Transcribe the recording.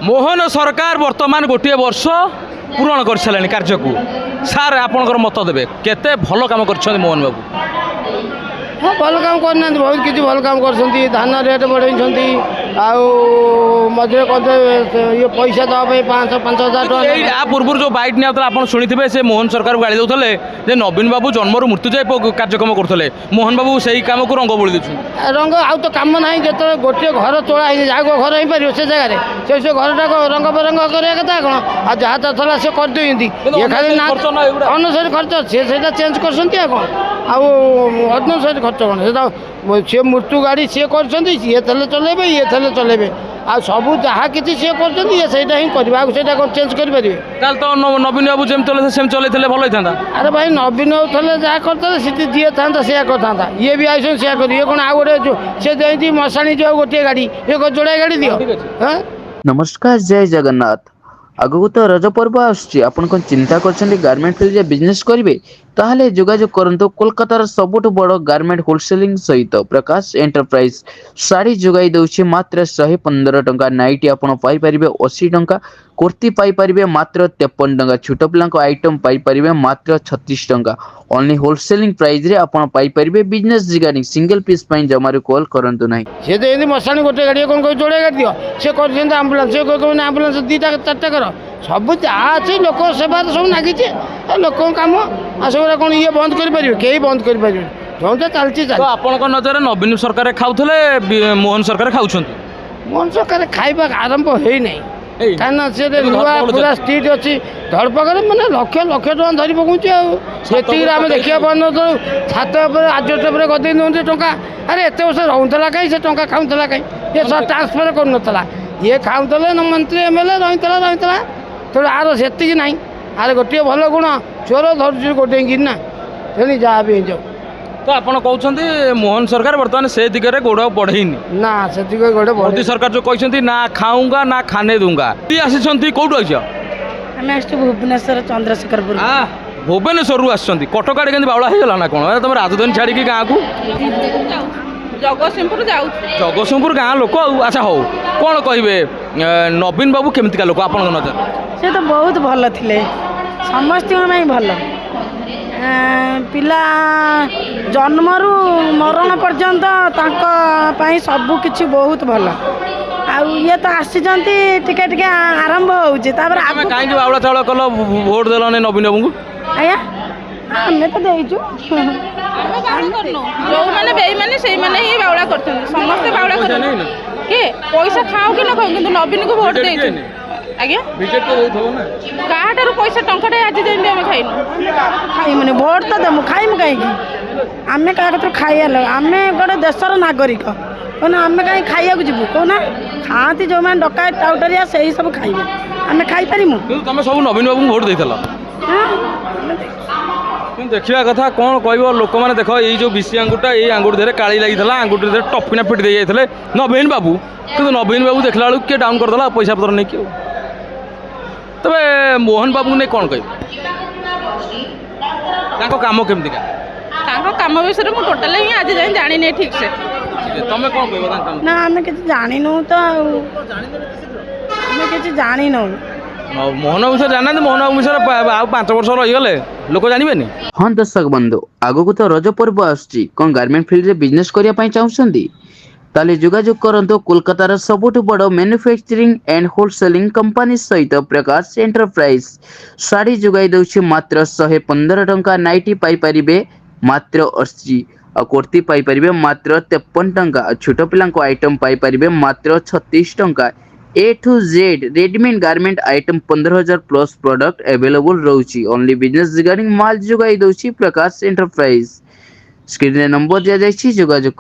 मोहन सरकार वर्तमान गोटे वर्ष पूरण कर सारे कार्य को सार आपंकर मत देवे केते भल काम कर मोहन बाबू हाँ भल काम करना बहुत किसी भल काम कर धान रेट बढ़े मझे ये पैसा दवाई 5,000 टका पूर्व जो बैठ नहीं आप शुणी से मोहन सरकार को गाड़ी दौले जे नवीन बाबू जन्मर मृत्यु जाए कार्यक्रम करते मोहन बाबू से काम को रंग बोली दे रंग आउ तो कम ना जो गोटे घर तोड़ा जहाँ घर हो पार से जगह से घर टाक रंग बेरंग करा कौन आ जहाँ था से करदे ये खाली अनुसार खर्च से चेंज कर अनुसार खर्च कौन सी मृत्यु गाड़ी सी कर चलेबे ये थे चलेबे आ सब जहाँ किसी सी कर चेंज कर तो नवीन बाबू जमी चलते भल होता अरे भाई नवीन थे जहाँ करते जी था सी करता ये भी आई सी कर ये कौन आउ गोटे सी मशाणी जो गोटे गाड़ी ये जोड़ा गाड़ी दियो। नमस्कार जय जगन्नाथ आगु तो रज पर्व आसुची आपण कोन चिंता करछन्ती गारमेंट फील्ड बिजनेस करिवे ताहले जोगाजोग करंतो कोलकातार सबुठु बड़ गारमेंट होलसेलिंग सहित प्रकाश एंटरप्राइज साड़ी जोगाई दउछि मात्र 115 टंका नाइटी आपण पाई परिबे 80 टंका कुर्ती पाई परिबे मात्र 53 टंका छोट पिलांको आइटम पाई परिबे मात्र 36 टंका ओनली होलसेलिंग प्राइस रे आपण पाई परिबे बिजनेस रिगार्डिंग सिंगल पीस पई जमारे कॉल करंतु नाही से तो एनी मशानी गोटे गाड़ी कोन कोई जोड़े गाड़ी दियो से करछन एम्बुलेंस से कोन एम्बुलेंस दीटा चारटा कर सब जहाँ अच्छे लोक सेवा सब नागी लोक कम आ सब कौन ये बंद कर कहीं बंद कर जो चलती तो आपन नजर नवीन सरकार खाऊले मोहन सरकार खाऊं मोहन सरकार खाइबा आरंभ है नहीं कहीं से नुआ पूरा स्ट्रीट अच्छी धड़पकर मैंने लक्ष लक्ष टाँग धरी पकाऊँ आम देखा पान छात आजस्ट गदे दे टाँचा अरे एत वर्ष रोला कहीं से टाँचा खाऊला कहीं ये सब ट्रांसफर कर ये खाऊले मंत्री एमएलए रही थोड़ा आर से ना आर गोटे भल गुण चोर धरु गोटे गिना तेणु जहाँ भी जाऊ तो आप कहते मोहन सरकार बर्तमान से दिगरे गोड़ बढ़ेनी ना से गोड़े मोदी सरकार जो कहते ना खाऊंगा ना खाने दूंगा आसी कौटू आस भुवनेश्वर चंद्रशेखरपुर भुवनेश्वर आसुँच कटक आड़े के बाउला होगा ना कौन तुम राजधानी छाड़ी गाँव को जगतसिंहपुर गाँ लोक अच्छा हो कौन कहे नवीन बाबू केमतिका लोक आप नजर से तो बहुत भल थे समस्त भल पिला जन्मरू मरण पर्यंत सबकि बहुत भल ये तो आसी टिके आरंभ होची कहीं बाउला चाउल कल भोट देल नवीन बाबू आया आमे तो देइछु जो माने बेईमाने सेई माने ही बावला करछन समस्त बावला करछन के पैसा खाओ कि न खाओ किंतु नवीन को वोट देइछु आज्ञा बीजेपी तो देथबो ना काहाटर पैसा टंकाटे आज जेंबे हम खाइनु खाई माने वोट तो देमु खाइम काई की आमे का कत खाइयालो आमे गोटे देशर नागरिक कोन आमे काई खाइया को जिबु कोना खाती जो माने डका टाउटरिया सेही सब खाइबे आमे खाइ परिमु किंतु तमे सब नवीन बाबू वोट देथला देखा कथा कौन कह लोक मैंने देख ये जो विशी आंगुटा ये आंगुठ धीरे काली लगी आंगुठी धीरे टपकिना पिट दे जाते नवीन बाबू कि नवीन बाबू देखला बेलू किए डाउन करदेला पैसा पतर नहीं कि तबे मोहन बाबू नहीं कौन कह काम केमती काम विषय मुझे टोटाल ही आज जाए जानी ठीक से तुम कौन कह ना आम कि जानु तो आम कि जानु मोहन बाबू सर जाना मोहन बाबू सर आ 5 वर्ष रहीगले लोक जानवे हाँ दर्शक बंधु आगु तो रज पर्व आसुची कौन गारमेंट फील्ड रे बिजनेस करने चाहते ताले जोगाजोग करंतो कोलकातार सबुठु बड़ मैन्युफैक्चरिंग एंड होलसेलिंग कंपनी सहित प्रकाश एंटरप्राइज साड़ी जोगाई दउछि मात्र 115 टंका नाइटी पाई परिबे मात्र 80 और कुर्ती पाई परिबे मात्र 53 टंका छोट पिलांको आइटम पाई परिबे मात्र 36 टंका A to Z readymade garment item 15,000 plus product available रोची ओनली बिजनेस रिगार्डिंग माल जोगाई दउछि प्रकाश एंटरप्राइज स्क्रीन नंबर दिया जाइछि जोगाजोग